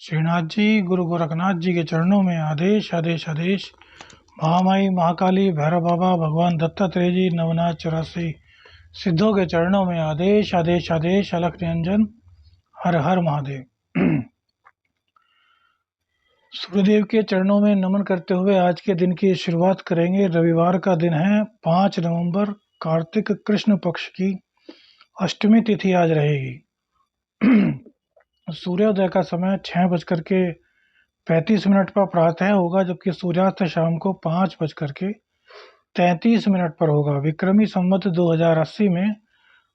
श्रीनाथ जी, गुरु गोरखनाथ जी के चरणों में आदेश आदेश आदेश। महामाई महाकाली भैरव बाबा भगवान दत्तात्रेय जी नवनाथ 84 सिद्धों के चरणों में आदेश आदेश आदेश। अलख निरंजन हर हर महादेव। सूर्यदेव के चरणों में नमन करते हुए आज के दिन की शुरुआत करेंगे। रविवार का दिन है 5 नवंबर, कार्तिक कृष्ण पक्ष की अष्टमी तिथि आज रहेगी। सूर्योदय का समय 6:35 पर प्रातः होगा, जबकि सूर्यास्त शाम को 5:33 पर होगा। विक्रमी संवत 2080 में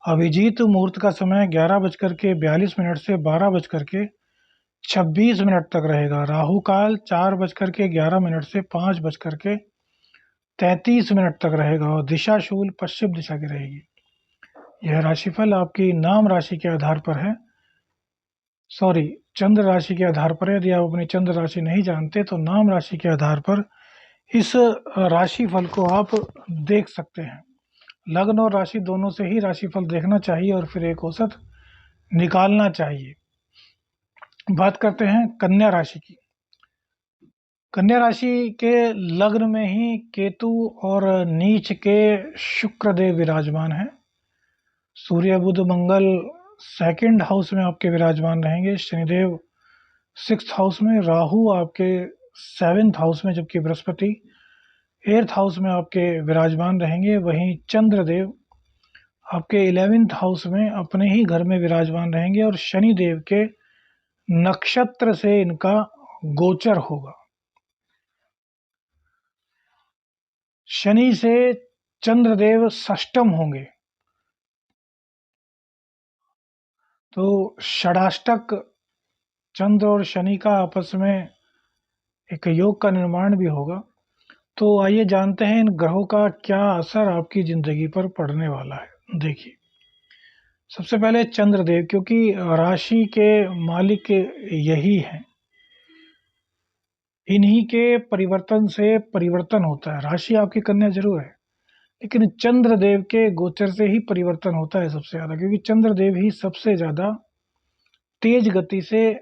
अभिजीत मुहूर्त का समय 11:42 से 12:26 तक रहेगा। राहु काल 4:11 से 5:33 तक रहेगा और दिशा शूल पश्चिम दिशा की रहेगी। यह राशिफल आपकी नाम राशि के आधार पर है, चंद्र राशि के आधार पर है। यदि आप अपनी चंद्र राशि नहीं जानते तो नाम राशि के आधार पर इस राशिफल को आप देख सकते हैं। लग्न और राशि दोनों से ही राशिफल देखना चाहिए और फिर एक औसत निकालना चाहिए। बात करते हैं कन्या राशि की। कन्या राशि के लग्न में ही केतु और नीच के शुक्र देव विराजमान हैं। सूर्य बुध मंगल सेकंड हाउस में आपके विराजमान रहेंगे। शनिदेव 6th हाउस में, राहु आपके 7th हाउस में, जबकि बृहस्पति 8th हाउस में आपके विराजमान रहेंगे। वहीं चंद्रदेव आपके 11th हाउस में अपने ही घर में विराजमान रहेंगे और शनिदेव के नक्षत्र से इनका गोचर होगा। शनि से चंद्रदेव षष्टम होंगे, तो षडाष्टक चंद्र और शनि का आपस में एक योग का निर्माण भी होगा। तो आइए जानते हैं इन ग्रहों का क्या असर आपकी जिंदगी पर पड़ने वाला है। देखिए, सबसे पहले चंद्रदेव, क्योंकि राशि के मालिक यही हैं, इन्हीं के परिवर्तन से परिवर्तन होता है। राशि आपकी कन्या जरूर है, लेकिन चंद्रदेव के गोचर से ही परिवर्तन होता है सबसे ज्यादा, क्योंकि चंद्रदेव ही सबसे ज्यादा तेज गति से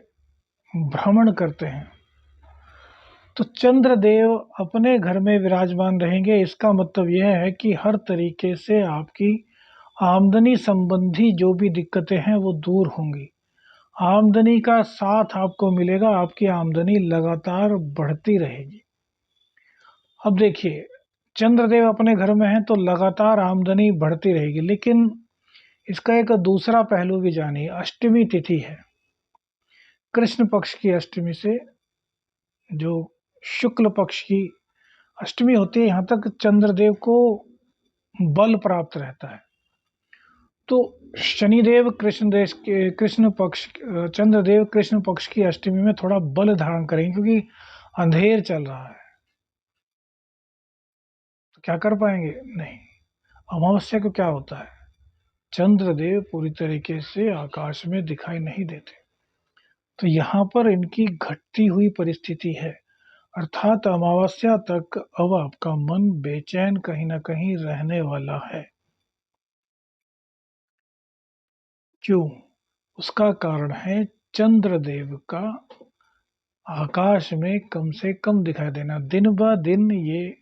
भ्रमण करते हैं। तो चंद्रदेव अपने घर में विराजमान रहेंगे। इसका मतलब यह है कि हर तरीके से आपकी आमदनी संबंधी जो भी दिक्कतें हैं वो दूर होंगी। आमदनी का साथ आपको मिलेगा, आपकी आमदनी लगातार बढ़ती रहेगी। अब देखिए, चंद्रदेव अपने घर में है तो लगातार आमदनी बढ़ती रहेगी, लेकिन इसका एक दूसरा पहलू भी जानिए। अष्टमी तिथि है, कृष्ण पक्ष की अष्टमी से जो शुक्ल पक्ष की अष्टमी होती है, यहाँ तक चंद्रदेव को बल प्राप्त रहता है। तो शनिदेव चंद्रदेव कृष्ण पक्ष की अष्टमी में थोड़ा बल धारण करेंगे, क्योंकि अंधेर चल रहा है। तो क्या कर पाएंगे? नहीं। अमावस्या को क्या होता है, चंद्रदेव पूरी तरीके से आकाश में दिखाई नहीं देते। तो यहाँ पर इनकी घटती हुई परिस्थिति है, अर्थात अमावस्या तक अब आपका मन बेचैन कहीं ना कहीं रहने वाला है। क्यों? उसका कारण है चंद्रदेव का आकाश में कम से कम दिखाई देना। दिन ब दिन ये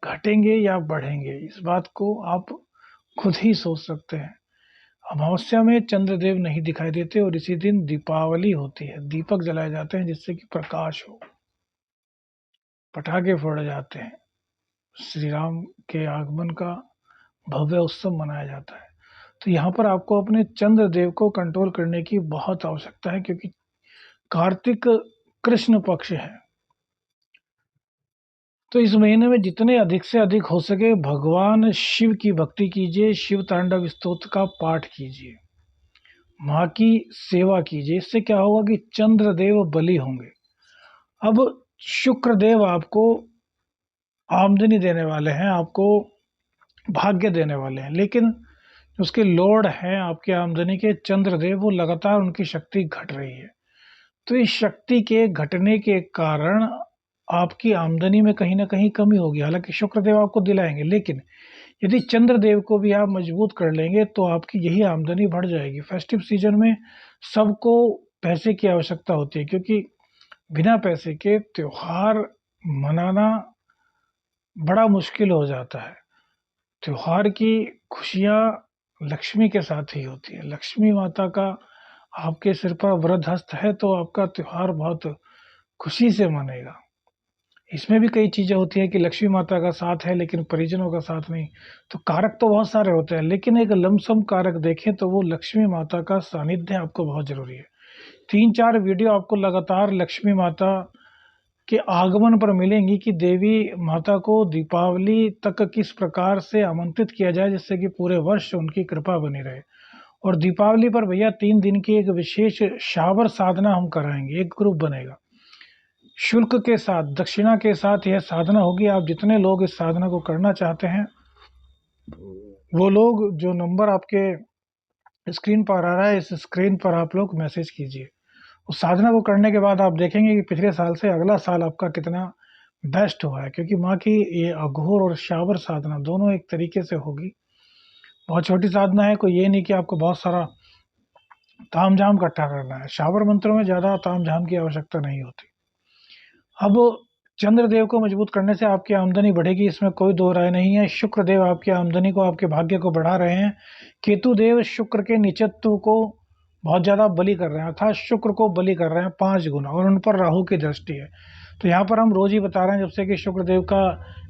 घटेंगे या बढ़ेंगे, इस बात को आप खुद ही सोच सकते हैं। अमावस्या में चंद्रदेव नहीं दिखाई देते और इसी दिन दीपावली होती है, दीपक जलाए जाते हैं जिससे कि प्रकाश हो, पटाखे फोड़े जाते हैं, श्री राम के आगमन का भव्य उत्सव मनाया जाता है। तो यहाँ पर आपको अपने चंद्रदेव को कंट्रोल करने की बहुत आवश्यकता है, क्योंकि कार्तिक कृष्ण पक्ष है। तो इस महीने में जितने अधिक से अधिक हो सके भगवान शिव की भक्ति कीजिए, शिव तांडव स्तोत्र का पाठ कीजिए, माँ की सेवा कीजिए। इससे क्या होगा कि चंद्रदेव बली होंगे। अब शुक्रदेव आपको आमदनी देने वाले हैं, आपको भाग्य देने वाले हैं, लेकिन उसके लॉर्ड हैं आपकी आमदनी के चंद्रदेव, वो लगातार उनकी शक्ति घट रही है। तो इस शक्ति के घटने के कारण आपकी आमदनी में कहीं ना कहीं कमी होगी। हालांकि शुक्रदेव आपको दिलाएंगे, लेकिन यदि चंद्रदेव को भी आप मजबूत कर लेंगे तो आपकी यही आमदनी बढ़ जाएगी। फेस्टिव सीजन में सबको पैसे की आवश्यकता होती है, क्योंकि बिना पैसे के त्योहार मनाना बड़ा मुश्किल हो जाता है। त्योहार की खुशियाँ लक्ष्मी के साथ ही होती है। लक्ष्मी माता का आपके सिर पर वरद हस्त है तो आपका त्योहार बहुत खुशी से मनेगा। इसमें भी कई चीज़ें होती हैं कि लक्ष्मी माता का साथ है लेकिन परिजनों का साथ नहीं। तो कारक तो बहुत सारे होते हैं, लेकिन एक लमसम कारक देखें तो वो लक्ष्मी माता का सानिध्य आपको बहुत ज़रूरी है। 3-4 वीडियो आपको लगातार लक्ष्मी माता के आगमन पर मिलेंगी कि देवी माता को दीपावली तक किस प्रकार से आमंत्रित किया जाए जिससे कि पूरे वर्ष उनकी कृपा बनी रहे। और दीपावली पर भैया 3 दिन की एक विशेष शावर साधना हम कराएँगे, एक ग्रुप बनेगा। शुल्क के साथ, दक्षिणा के साथ यह साधना होगी। आप जितने लोग इस साधना को करना चाहते हैं, वो लोग जो नंबर आपके स्क्रीन पर आ रहा है, इस स्क्रीन पर आप लोग मैसेज कीजिए। उस साधना को करने के बाद आप देखेंगे कि पिछले साल से अगला साल आपका कितना बेस्ट हुआ है, क्योंकि माँ की ये अघोर और शावर साधना दोनों एक तरीके से होगी। बहुत छोटी साधना है, कोई ये नहीं कि आपको बहुत सारा तामझाम इकट्ठा करना है। शावर मंत्रों में ज़्यादा तामझाम की आवश्यकता नहीं होती। अब चंद्रदेव को मजबूत करने से आपकी आमदनी बढ़ेगी, इसमें कोई दो राय नहीं है। शुक्र देव आपकी आमदनी को, आपके भाग्य को बढ़ा रहे हैं। केतु देव शुक्र के नीचत्व को बहुत ज़्यादा बलि कर रहे हैं, अर्थात शुक्र को बलि कर रहे हैं 5 गुना, और उन पर राहु की दृष्टि है। तो यहाँ पर हम रोज ही बता रहे हैं जब से कि शुक्र देव का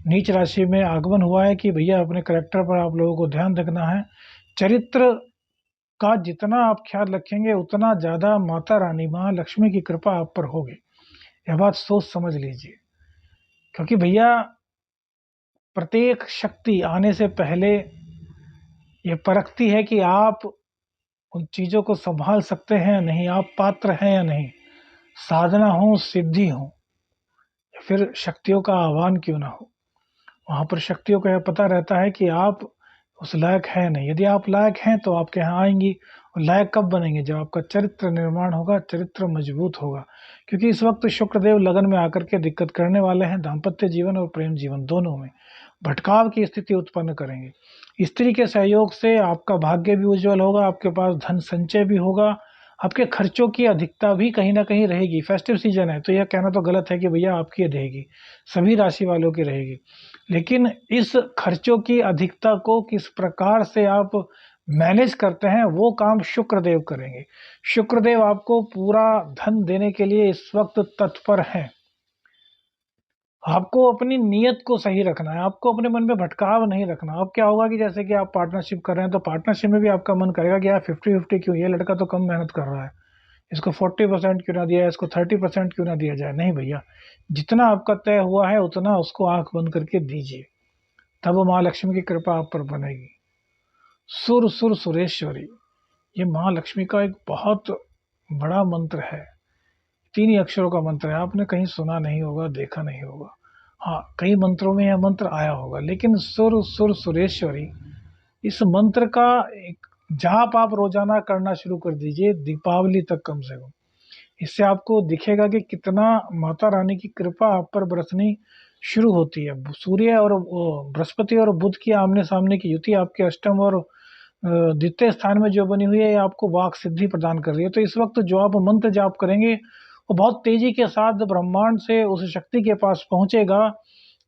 नीच राशि में आगमन हुआ है कि भैया अपने करेक्टर पर आप लोगों को ध्यान रखना है। चरित्र का जितना आप ख्याल रखेंगे उतना ज़्यादा माता रानी माँ लक्ष्मी की कृपा आप पर होगी। यह बात सोच समझ लीजिए, क्योंकि भैया प्रत्येक शक्ति आने से पहले ये परखती है कि आप उन चीज़ों को संभाल सकते हैं या नहीं, आप पात्र हैं या नहीं। साधना हो, सिद्धि हो, या फिर शक्तियों का आह्वान क्यों ना हो, वहाँ पर शक्तियों को यह पता रहता है कि आप उस लायक है नहीं। यदि आप लायक हैं तो आपके यहाँ आएंगी। और लायक कब बनेंगे? जब आपका चरित्र निर्माण होगा, चरित्र मजबूत होगा। क्योंकि इस वक्त शुक्रदेव लगन में आकर के दिक्कत करने वाले हैं, दाम्पत्य जीवन और प्रेम जीवन दोनों में भटकाव की स्थिति उत्पन्न करेंगे। स्त्री के सहयोग से आपका भाग्य भी उज्जवल होगा, आपके पास धन संचय भी होगा, आपके खर्चों की अधिकता भी कहीं ना कहीं रहेगी। फेस्टिव सीजन है तो यह कहना तो गलत है कि भैया आपकी रहेगी, सभी राशि वालों की रहेगी। लेकिन इस खर्चों की अधिकता को किस प्रकार से आप मैनेज करते हैं वो काम शुक्रदेव करेंगे। शुक्रदेव आपको पूरा धन देने के लिए इस वक्त तत्पर हैं। आपको अपनी नीयत को सही रखना है, आपको अपने मन में भटकाव नहीं रखना। अब क्या होगा कि जैसे कि आप पार्टनरशिप कर रहे हैं तो पार्टनरशिप में भी आपका मन करेगा कि यार 50-50 क्यों, ये लड़का तो कम मेहनत कर रहा है, इसको 40% क्यों ना दिया जाए, इसको 30% क्यों ना दिया जाए। नहीं भैया, जितना आपका तय हुआ है उतना उसको आंख बंद करके दीजिए, तब माँ लक्ष्मी की कृपा आप पर बनेगी। सुर सुर सुरेश्वरी, ये माँ लक्ष्मी का एक बहुत बड़ा मंत्र है। 3 ही अक्षरों का मंत्र है, आपने कहीं सुना नहीं होगा, देखा नहीं होगा। हाँ, कई मंत्रों में यह मंत्र आया होगा, लेकिन सुर सुर सुरेश्वरी इस मंत्र का एक जाप आप रोजाना करना शुरू कर दीजिए, दीपावली तक कम से कम। इससे आपको दिखेगा कि कितना माता रानी की कृपा आप पर बरसनी शुरू होती है। सूर्य और बृहस्पति और बुध की आमने सामने की युति आपके अष्टम और द्वितीय स्थान में जो बनी हुई है, ये आपको वाक सिद्धि प्रदान कर रही है। तो इस वक्त जो आप मंत्र जाप करेंगे वो बहुत तेजी के साथ ब्रह्मांड से उस शक्ति के पास पहुंचेगा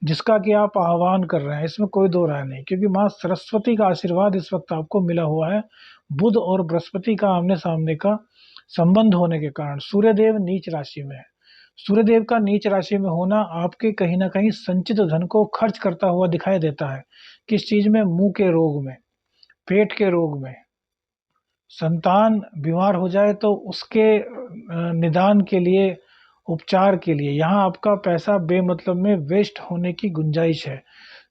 जिसका कि आप आह्वान कर रहे हैं। इसमें कोई दो राय नहीं, क्योंकि माँ सरस्वती का आशीर्वाद इस वक्त आपको मिला हुआ है। बुध और बृहस्पति का आमने सामने का संबंध होने के कारण सूर्यदेव नीच राशि में है। सूर्यदेव का नीच राशि में होना आपके कहीं ना कहीं संचित धन को खर्च करता हुआ दिखाई देता है। किस चीज में? मुंह के रोग में, पेट के रोग में। संतान बीमार हो जाए तो उसके निदान के लिए, उपचार के लिए यहाँ आपका पैसा बेमतलब में वेस्ट होने की गुंजाइश है।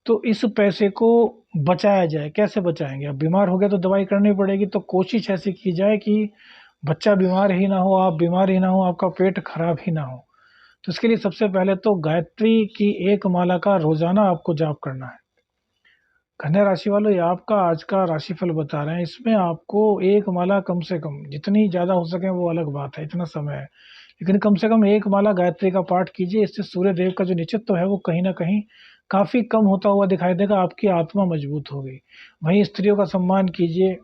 तो इस पैसे को बचाया जाए। कैसे बचाएंगे? अब बीमार हो गया तो दवाई करनी पड़ेगी, तो कोशिश ऐसी की जाए कि बच्चा बीमार ही ना हो, आप बीमार ही ना हो, आपका पेट खराब ही ना हो। तो इसके लिए सबसे पहले तो गायत्री की एक माला का रोजाना आपको जाप करना है। कन्या राशि वालों, ये आपका आज का राशिफल बता रहे हैं, इसमें आपको एक माला कम से कम, जितनी ज़्यादा हो सके वो अलग बात है, इतना समय है, लेकिन कम से कम एक माला गायत्री का पाठ कीजिए। इससे सूर्य देव का जो निचित्व है वो कहीं ना कहीं काफ़ी कम होता हुआ दिखाई देगा, आपकी आत्मा मजबूत होगी। वहीं स्त्रियों का सम्मान कीजिए,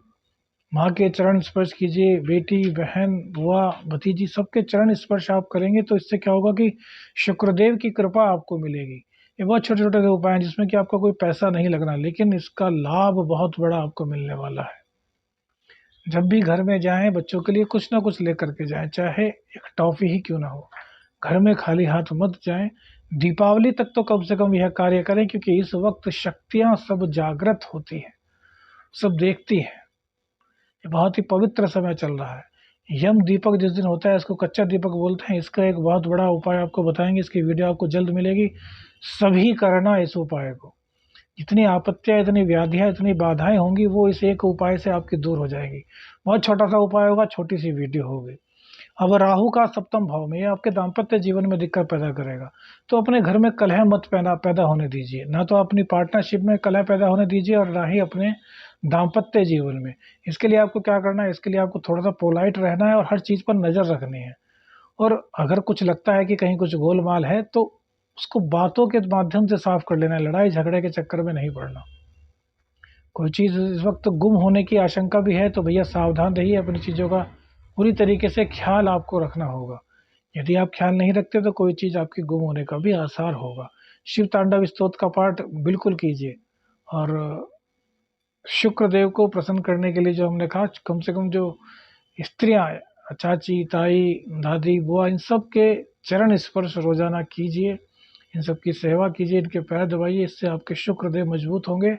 माँ के चरण स्पर्श कीजिए, बेटी, बहन, बुआ, भतीजी सबके चरण स्पर्श आप करेंगे तो इससे क्या होगा कि शुक्रदेव की कृपा आपको मिलेगी। ये बहुत छोटे-छोटे उपाय हैं जिसमें कि आपका कोई पैसा नहीं लगना, लेकिन इसका लाभ बहुत बड़ा आपको मिलने वाला है। जब भी घर में जाएँ बच्चों के लिए कुछ ना कुछ लेकर के जाएँ, चाहे एक टॉफ़ी ही क्यों ना हो। घर में खाली हाथ मत जाएँ। दीपावली तक तो कम से कम यह कार्य करें क्योंकि इस वक़्त शक्तियाँ सब जागृत होती हैं, सब देखती हैं। ये बहुत ही पवित्र समय चल रहा है। यम दीपक जिस दिन होता है इसको कच्चा दीपक बोलते हैं। इसका एक बहुत बड़ा उपाय आपको बताएँगे, इसकी वीडियो आपको जल्द मिलेगी। सभी करना इस उपाय को। जितनी आपत्तियाँ, इतनी व्याधियाँ, इतनी बाधाएँ होंगी वो इस एक उपाय से आपकी दूर हो जाएँगी। बहुत छोटा-सा उपाय होगा, छोटी-सी वीडियो होगी। अब राहु का सप्तम भाव में ये आपके दाम्पत्य जीवन में दिक्कत पैदा करेगा। तो अपने घर में कलह मत पैदा होने दीजिए। ना तो अपनी पार्टनरशिप में कलह पैदा होने दीजिए और ना ही अपने दाम्पत्य जीवन में। इसके लिए आपको क्या करना है, इसके लिए आपको थोड़ा-सा पोलाइट रहना है और हर चीज़ पर नज़र रखनी है। और अगर कुछ लगता है कि कहीं कुछ गोलमाल है तो उसको बातों के माध्यम से साफ कर लेना है, लड़ाई-झगड़े के चक्कर में नहीं पड़ना। कोई चीज़ इस वक़्त गुम होने की आशंका भी है तो भैया सावधान रहिए, अपनी चीज़ों का पूरी तरीके से ख़्याल आपको रखना होगा। यदि आप ख़्याल नहीं रखते तो कोई चीज़ आपकी गुम होने का भी आसार होगा। शिव तांडव स्तोत्र का पाठ बिल्कुल कीजिए और शुक्र देव को प्रसन्न करने के लिए जो हमने कहा कम से कम जो स्त्रियाँ चाची, ताई, दादी, बुआ इन सब के चरण स्पर्श रोज़ाना कीजिए। इन सब की सेवा कीजिए, इनके पैर दबाइए, इससे आपके शुक्र देव मजबूत होंगे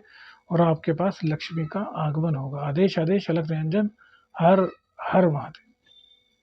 और आपके पास लक्ष्मी का आगमन होगा। आदेश आदेश अलख निरंजन। हर हर महादेव।